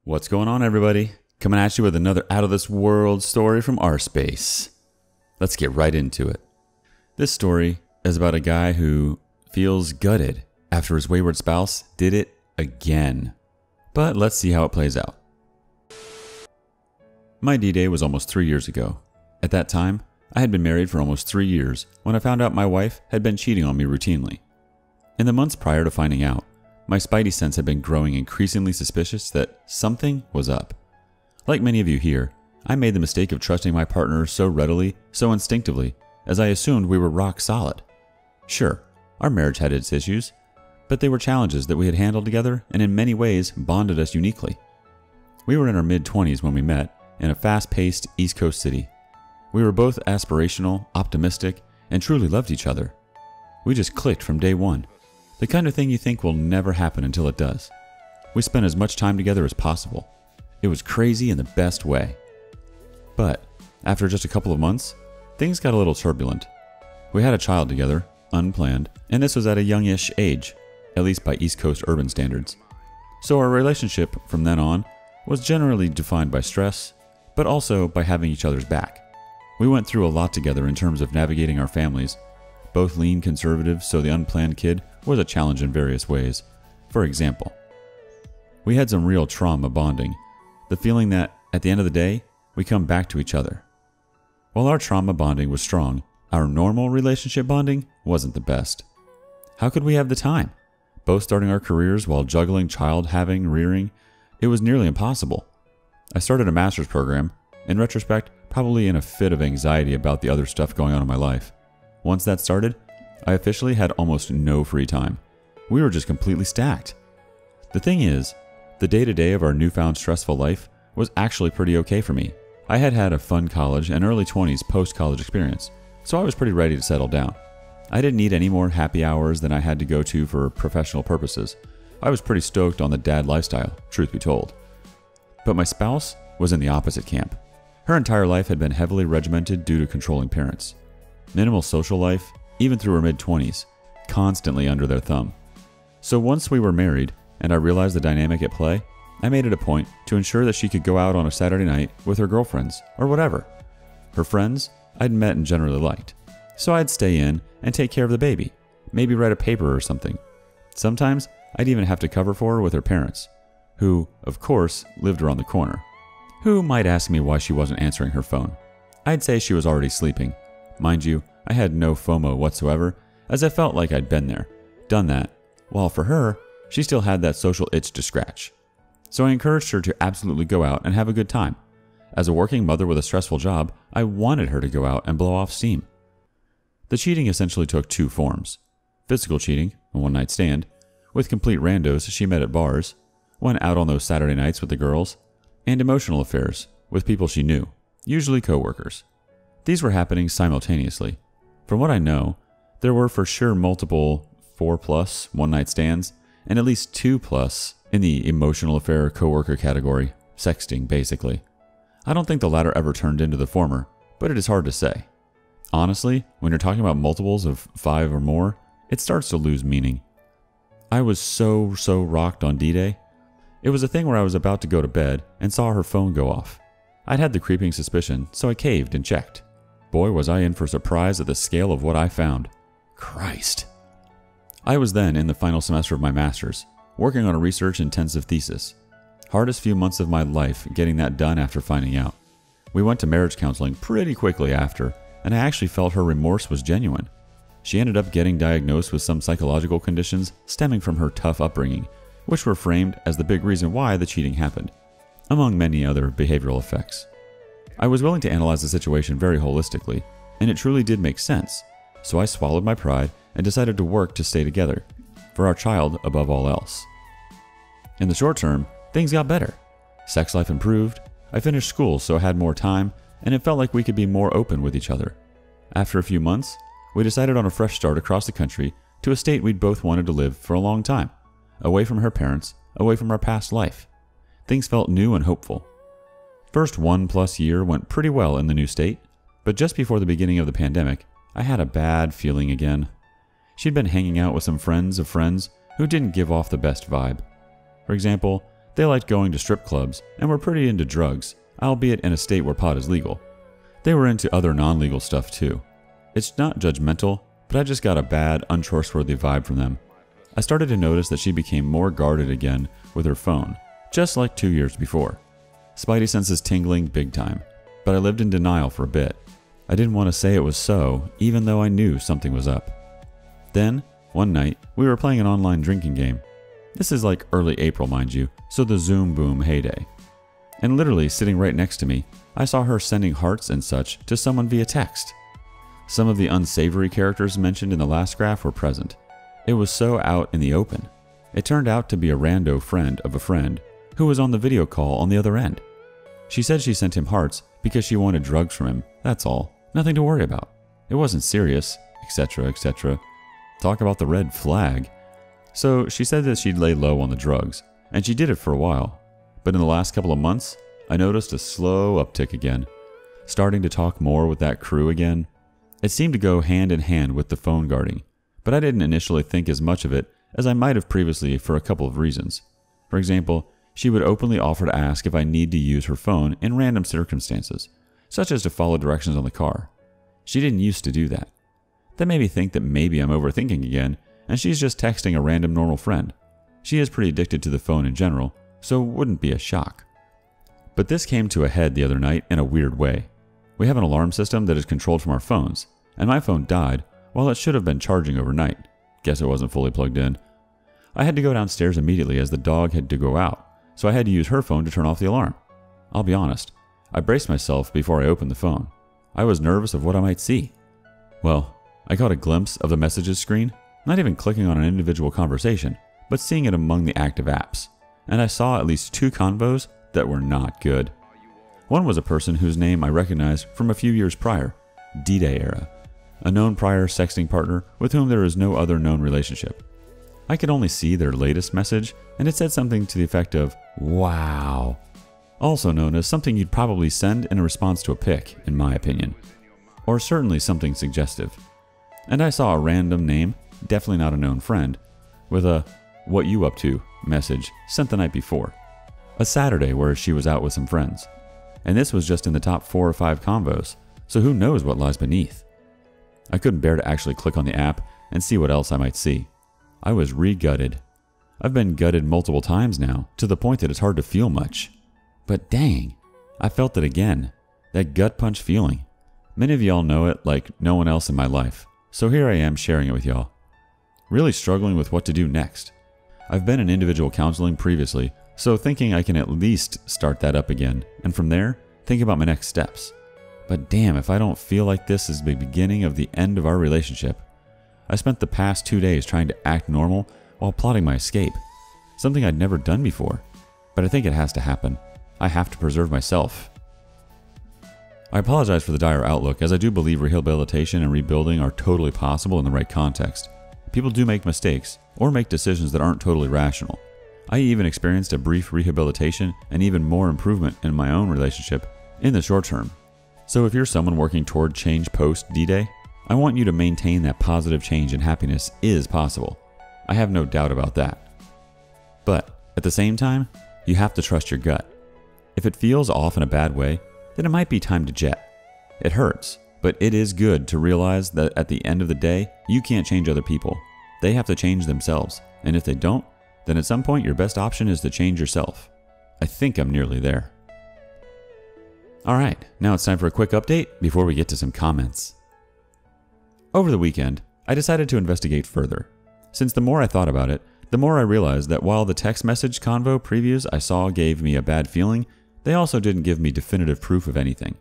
What's going on, everybody? Coming at you with another out-of-this-world story from rSpace. Let's get right into it. This story is about a guy who feels gutted after his wayward spouse did it again. But let's see how it plays out. My D-Day was almost 3 years ago. At that time, I had been married for almost 3 years when I found out my wife had been cheating on me routinely. In the months prior to finding out, my spidey sense had been growing increasingly suspicious that something was up. Like many of you here, I made the mistake of trusting my partner so readily, so instinctively, as I assumed we were rock solid. Sure, our marriage had its issues, but they were challenges that we had handled together and in many ways bonded us uniquely. We were in our mid-20s when we met, in a fast-paced East Coast city. We were both aspirational, optimistic, and truly loved each other. We just clicked from day one. The kind of thing you think will never happen until it does. We spent as much time together as possible. It was crazy in the best way. But after just a couple of months, things got a little turbulent. We had a child together, unplanned, and this was at a youngish age, at least by East Coast urban standards. So our relationship from then on was generally defined by stress, but also by having each other's back. We went through a lot together in terms of navigating our families. Both lean conservative, so the unplanned kid was a challenge in various ways. For example, we had some real trauma bonding, the feeling that, at the end of the day, we come back to each other. While our trauma bonding was strong, our normal relationship bonding wasn't the best. How could we have the time? Both starting our careers while juggling child having, rearing, it was nearly impossible. I started a master's program, in retrospect, probably in a fit of anxiety about the other stuff going on in my life. Once that started, I officially had almost no free time. We were just completely stacked. The thing is, the day-to-day of our newfound stressful life was actually pretty okay for me. I had had a fun college and early 20s post-college experience, so I was pretty ready to settle down. I didn't need any more happy hours than I had to go to for professional purposes. I was pretty stoked on the dad lifestyle, truth be told. But my spouse was in the opposite camp. Her entire life had been heavily regimented due to controlling parents. Minimal social life, even through her mid-20s, constantly under their thumb. So once we were married, and I realized the dynamic at play, I made it a point to ensure that she could go out on a Saturday night with her girlfriends, or whatever. Her friends, I'd met and generally liked. So I'd stay in and take care of the baby, maybe write a paper or something. Sometimes, I'd even have to cover for her with her parents, who, of course, lived around the corner. Who might ask me why she wasn't answering her phone? I'd say she was already sleeping. Mind you, I had no FOMO whatsoever, as I felt like I'd been there, done that, while for her, she still had that social itch to scratch. So I encouraged her to absolutely go out and have a good time. As a working mother with a stressful job, I wanted her to go out and blow off steam. The cheating essentially took two forms. Physical cheating, a one-night stand, with complete randos she met at bars, went out on those Saturday nights with the girls, and emotional affairs with people she knew, usually coworkers. These were happening simultaneously. From what I know, there were for sure multiple 4+ one-night stands, and at least 2+ in the emotional affair coworker category, sexting basically. I don't think the latter ever turned into the former, but it is hard to say. Honestly, when you're talking about multiples of 5 or more, it starts to lose meaning. I was so rocked on D-Day. It was a thing where I was about to go to bed and saw her phone go off. I'd had the creeping suspicion, so I caved and checked. Boy, was I in for a surprise at the scale of what I found. Christ. I was then in the final semester of my master's, working on a research-intensive thesis. Hardest few months of my life getting that done after finding out. We went to marriage counseling pretty quickly after, and I actually felt her remorse was genuine. She ended up getting diagnosed with some psychological conditions stemming from her tough upbringing, which were framed as the big reason why the cheating happened, among many other behavioral effects. I was willing to analyze the situation very holistically, and it truly did make sense, so I swallowed my pride and decided to work to stay together, for our child above all else. In the short term, things got better. Sex life improved, I finished school so I had more time, and it felt like we could be more open with each other. After a few months, we decided on a fresh start across the country to a state we'd both wanted to live for a long time, away from her parents, away from our past life. Things felt new and hopeful. First 1+ year went pretty well in the new state, but just before the beginning of the pandemic, I had a bad feeling again. She'd been hanging out with some friends of friends who didn't give off the best vibe. For example, They liked going to strip clubs and were pretty into drugs, albeit in a state where pot is legal. They were into other non-legal stuff too. It's not judgmental, but I just got a bad, untrustworthy vibe from them. I started to notice that she became more guarded again with her phone, just like 2 years before. Spidey senses tingling big time, but I lived in denial for a bit. I didn't want to say it was so, even though I knew something was up. Then, one night, we were playing an online drinking game. This is like early April, mind you, so the Zoom boom heyday. And literally sitting right next to me, I saw her sending hearts and such to someone via text. Some of the unsavory characters mentioned in the last graph were present. It was so out in the open. It turned out to be a rando friend of a friend who was on the video call on the other end. She said she sent him hearts because she wanted drugs from him, that's all. Nothing to worry about. It wasn't serious, etc., etc. Talk about the red flag. So she said that she'd lay low on the drugs, and she did it for a while. But in the last couple of months, I noticed a slow uptick again. Starting to talk more with that crew again. It seemed to go hand in hand with the phone guarding, but I didn't initially think as much of it as I might have previously for a couple of reasons. For example, she would openly offer to ask if I need to use her phone in random circumstances, such as to follow directions on the car. She didn't used to do that. That made me think that maybe I'm overthinking again, and she's just texting a random normal friend. She is pretty addicted to the phone in general, so it wouldn't be a shock. But this came to a head the other night in a weird way. We have an alarm system that is controlled from our phones, and my phone died while it should have been charging overnight. Guess it wasn't fully plugged in. I had to go downstairs immediately as the dog had to go out, so I had to use her phone to turn off the alarm. I'll be honest, I braced myself before I opened the phone. I was nervous of what I might see. Well, I caught a glimpse of the messages screen, not even clicking on an individual conversation, but seeing it among the active apps. And I saw at least 2 convos that were not good. One was a person whose name I recognized from a few years prior, D-Day era, a known prior sexting partner with whom there is no other known relationship. I could only see their latest message, and it said something to the effect of, "Wow." Also known as something you'd probably send in a response to a pic, in my opinion. Or certainly something suggestive. And I saw a random name, definitely not a known friend, with a "What you up to?" message sent the night before. A Saturday where she was out with some friends. And this was just in the top 4 or 5 convos, so who knows what lies beneath. I couldn't bear to actually click on the app and see what else I might see. I was re-gutted. I've been gutted multiple times now, to the point that it's hard to feel much. But dang, I felt it again. That gut punch feeling. Many of y'all know it like no one else in my life, so here I am sharing it with y'all. Really struggling with what to do next. I've been in individual counseling previously, so thinking I can at least start that up again, and from there, think about my next steps. But damn if I don't feel like this is the beginning of the end of our relationship. I spent the past 2 days trying to act normal while plotting my escape. Something I'd never done before. But I think it has to happen. I have to preserve myself. I apologize for the dire outlook, as I do believe rehabilitation and rebuilding are totally possible in the right context. People do make mistakes, or make decisions that aren't totally rational. I even experienced a brief rehabilitation and even more improvement in my own relationship in the short term. So if you're someone working toward change post D-Day, I want you to maintain that positive change and happiness is possible. I have no doubt about that. But at the same time, you have to trust your gut. If it feels off in a bad way, then it might be time to jet. It hurts, but it is good to realize that at the end of the day, you can't change other people. They have to change themselves, and if they don't, then at some point your best option is to change yourself. I think I'm nearly there. Alright, now it's time for a quick update before we get to some comments. Over the weekend, I decided to investigate further. Since the more I thought about it, the more I realized that while the text message convo previews I saw gave me a bad feeling, they also didn't give me definitive proof of anything.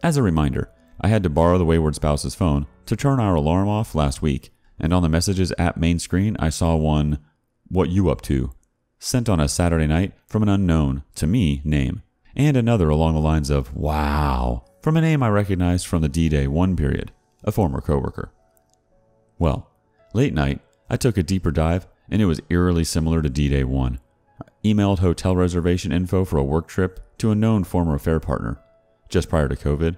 As a reminder, I had to borrow the wayward spouse's phone to turn our alarm off last week, and on the messages app main screen I saw one, "What you up to?" sent on a Saturday night from an unknown, to me, name, and another along the lines of "Wow" from a name I recognized from the D-Day 1 period, a former coworker. Well, late night, I took a deeper dive, and it was eerily similar to D-Day 1. I emailed hotel reservation info for a work trip to a known former affair partner, just prior to COVID.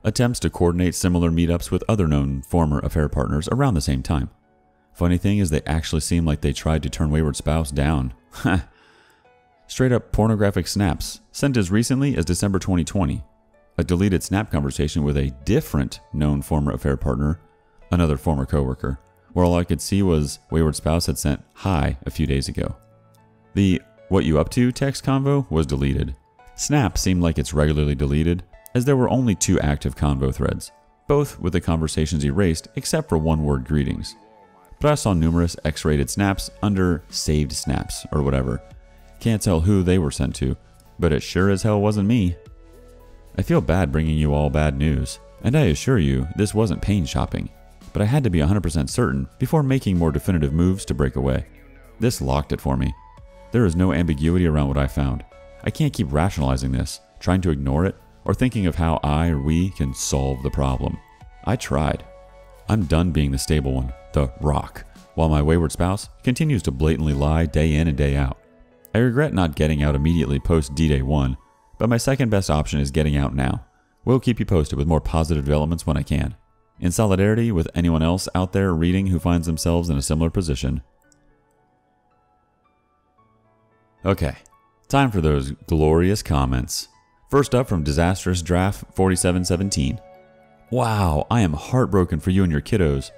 Attempts to coordinate similar meetups with other known former affair partners around the same time. Funny thing is they actually seem like they tried to turn wayward spouse down. Straight up pornographic snaps sent as recently as December 2020. A deleted snap conversation with a different known former affair partner, another former coworker, where all I could see was wayward spouse had sent hi a few days ago. The "what you up to" text convo was deleted. Snap seemed like it's regularly deleted, as there were only 2 active convo threads, both with the conversations erased except for one-word greetings. But I saw numerous X-rated snaps under saved snaps or whatever. Can't tell who they were sent to, but it sure as hell wasn't me. I feel bad bringing you all bad news, and I assure you this wasn't pain shopping, but I had to be 100% certain before making more definitive moves to break away. This locked it for me. There is no ambiguity around what I found. I can't keep rationalizing this, trying to ignore it, or thinking of how I or we can solve the problem. I tried. I'm done being the stable one, the rock, while my wayward spouse continues to blatantly lie day in and day out. I regret not getting out immediately post D-Day 1, but my second best option is getting out now. We'll keep you posted with more positive developments when I can. In solidarity with anyone else out there reading who finds themselves in a similar position. Okay, time for those glorious comments. First up from Disastrous Draft 4717. Wow, I am heartbroken for you and your kiddos.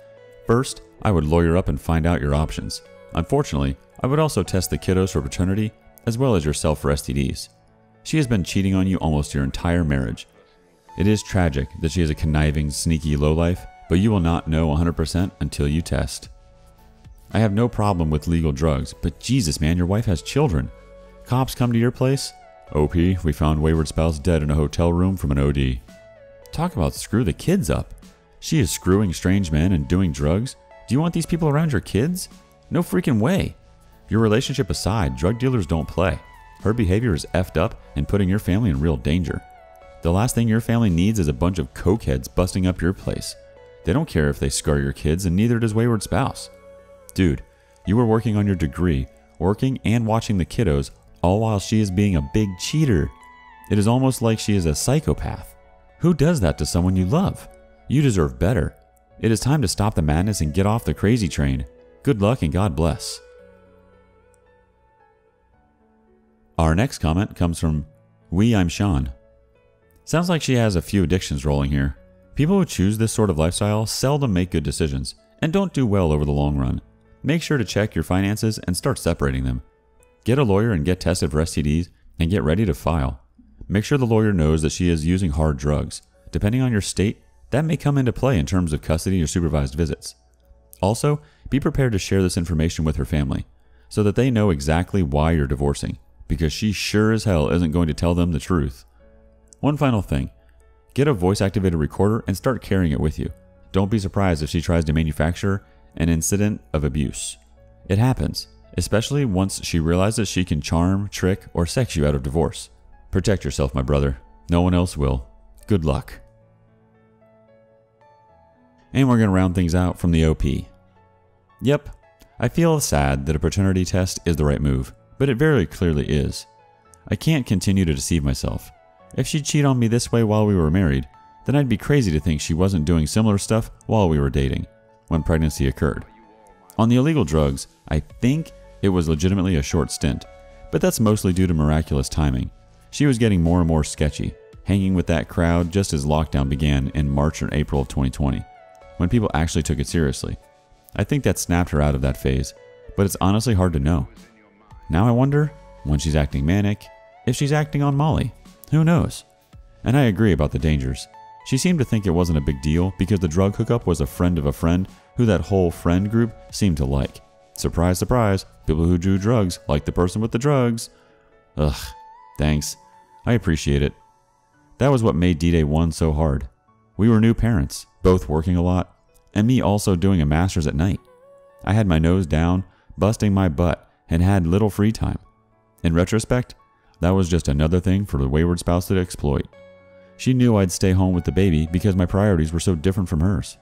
First, I would lawyer up and find out your options. Unfortunately, I would also test the kiddos for paternity, as well as yourself for STDs. She has been cheating on you almost your entire marriage. It is tragic that she is a conniving, sneaky lowlife, but you will not know 100% until you test. I have no problem with legal drugs, but Jesus man, your wife has children. Cops come to your place? OP, we found wayward spouse dead in a hotel room from an OD. Talk about screw the kids up. She is screwing strange men and doing drugs? Do you want these people around your kids? No freaking way. Your relationship aside, drug dealers don't play. Her behavior is effed up and putting your family in real danger. The last thing your family needs is a bunch of cokeheads busting up your place. They don't care if they scar your kids, and neither does wayward spouse. Dude, you were working on your degree, working and watching the kiddos, all while she is being a big cheater. It is almost like she is a psychopath. Who does that to someone you love? You deserve better. It is time to stop the madness and get off the crazy train. Good luck and God bless. Our next comment comes from I'm Sean. Sounds like she has a few addictions rolling here. People who choose this sort of lifestyle seldom make good decisions and don't do well over the long run. Make sure to check your finances and start separating them. Get a lawyer and get tested for STDs and get ready to file. Make sure the lawyer knows that she is using hard drugs. Depending on your state, that may come into play in terms of custody or supervised visits. Also, be prepared to share this information with her family so that they know exactly why you're divorcing, because she sure as hell isn't going to tell them the truth. One final thing. Get a voice-activated recorder and start carrying it with you. Don't be surprised if she tries to manufacture an incident of abuse. It happens, especially once she realizes she can charm, trick, or sex you out of divorce. Protect yourself, my brother. No one else will. Good luck. And we're going to round things out from the OP. Yep, I feel sad that a paternity test is the right move, but it very clearly is. I can't continue to deceive myself. If she'd cheat on me this way while we were married, then I'd be crazy to think she wasn't doing similar stuff while we were dating, when pregnancy occurred. On the illegal drugs, I think it was legitimately a short stint, but that's mostly due to miraculous timing. She was getting more and more sketchy, hanging with that crowd just as lockdown began in March or April of 2020, when people actually took it seriously. I think that snapped her out of that phase, but it's honestly hard to know. Now I wonder, when she's acting manic, if she's acting on Molly. Who knows? And I agree about the dangers. She seemed to think it wasn't a big deal because the drug hookup was a friend of a friend who that whole friend group seemed to like. Surprise, surprise, people who do drugs like the person with the drugs. Ugh, thanks. I appreciate it. That was what made D-Day 1 so hard. We were new parents, both working a lot, and me also doing a master's at night. I had my nose down, busting my butt, and had little free time. In retrospect, that was just another thing for the wayward spouse to exploit. She knew I'd stay home with the baby because my priorities were so different from hers.